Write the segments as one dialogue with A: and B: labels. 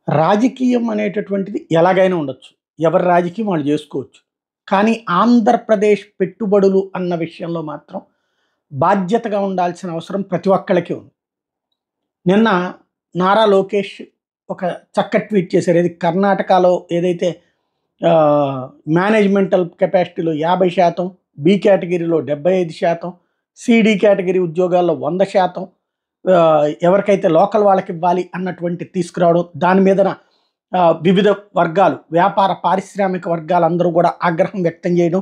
A: రాజకీయం అనేటటువంటిది ఎలాగైనా ఉండొచ్చు. ఎవరి రాజకీయం వాళ్ళు జేసుకోవచ్చు. కానీ ఆంధ్రప్రదేశ్ పెట్టుబడులు అన్న విషయంలో మాత్రం బాధ్యతగా ఉండాల్సిన అవసరం ప్రతి ఒక్కళ్ళకి ఉంది. నిన్న నారా లోకేష్ ఒక చక్కటి ట్వీట్ చేశారు. ఏది కర్ణాటకలో ఏదైతే మేనేజ్మెంటల్ కెపాసిటీలో 50%, బి కేటగిరీలో 75%, సిడి కేటగిరీ ఉద్యోగాల్లో 100%, ఎవరికైతే లోకల్ వాళ్ళకి ఇవ్వాలి అన్నటువంటి తీసుకురావడం, దాని మీదన వివిధ వర్గాలు, వ్యాపార పారిశ్రామిక వర్గాలు అందరూ కూడా ఆగ్రహం వ్యక్తం చేయడం,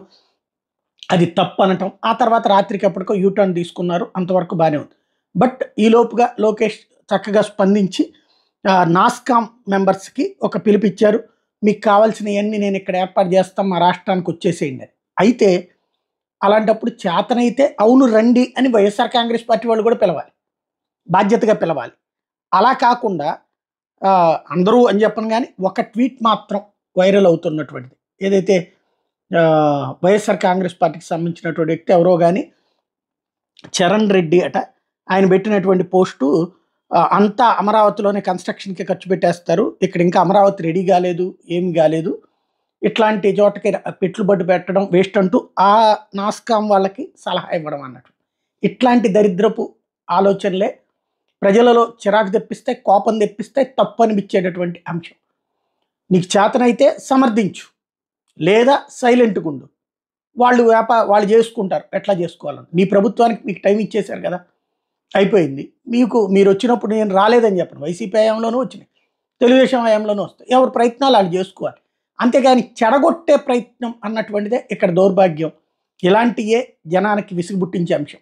A: అది తప్పు అనటం. ఆ తర్వాత రాత్రికి ఎప్పటికో యూటర్న్ తీసుకున్నారు. అంతవరకు బాగానే ఉంది. బట్ ఈ లోపుగా లోకేష్ చక్కగా స్పందించి నాస్కామ్ మెంబర్స్కి ఒక పిలుపిచ్చారు. మీకు కావాల్సినవన్నీ నేను ఇక్కడ ఏర్పాటు చేస్తాం, మా రాష్ట్రానికి వచ్చేసేయండి అని. అయితే అలాంటప్పుడు చేతనైతే అవును రండి అని వైఎస్ఆర్ కాంగ్రెస్ పార్టీ వాళ్ళు కూడా పిలవాలి, బాధ్యతగా పిలవాలి. అలా కాకుండా అందరూ అని చెప్పను కానీ ఒక ట్వీట్ మాత్రం వైరల్ అవుతున్నటువంటిది. ఏదైతే వైఎస్ఆర్ కాంగ్రెస్ పార్టీకి సంబంధించినటువంటి వ్యక్తి ఎవరో కానీ చరణ్ రెడ్డి అట, ఆయన పెట్టినటువంటి పోస్టు అంతా అమరావతిలోనే కన్స్ట్రక్షన్కి ఖర్చు పెట్టేస్తారు, ఇక్కడ ఇంకా అమరావతి రెడీ కాలేదు, ఏమి కాలేదు, ఇట్లాంటి చోటకి పెట్టుబడి పెట్టడం వేస్ట్ అంటూ ఆ నాస్కామ్ వాళ్ళకి సలహా ఇవ్వడం అన్నట్టు. ఇట్లాంటి దరిద్రపు ఆలోచనలే ప్రజలలో చిరాకు తెప్పిస్తే, కోపం తెప్పిస్తే, తప్పు అనిపించేటటువంటి అంశం. నీకు చేతనైతే సమర్థించు, లేదా సైలెంట్గా ఉండు. వాళ్ళు చేసుకుంటారు ఎట్లా చేసుకోవాలని. నీ ప్రభుత్వానికి మీకు టైం ఇచ్చేశారు కదా, అయిపోయింది. మీరు వచ్చినప్పుడు నేను రాలేదని చెప్పను. వైసీపీ హయాంలోనూ వచ్చినాయి, తెలుగుదేశం హయాంలోనూ వస్తాయి. ఎవరి ప్రయత్నాలు వాళ్ళు చేసుకోవాలి. అంతేగాని చెడగొట్టే ప్రయత్నం అన్నటువంటిదే ఇక్కడ దౌర్భాగ్యం. ఇలాంటియే జనానికి విసుగు పుట్టించే అంశం.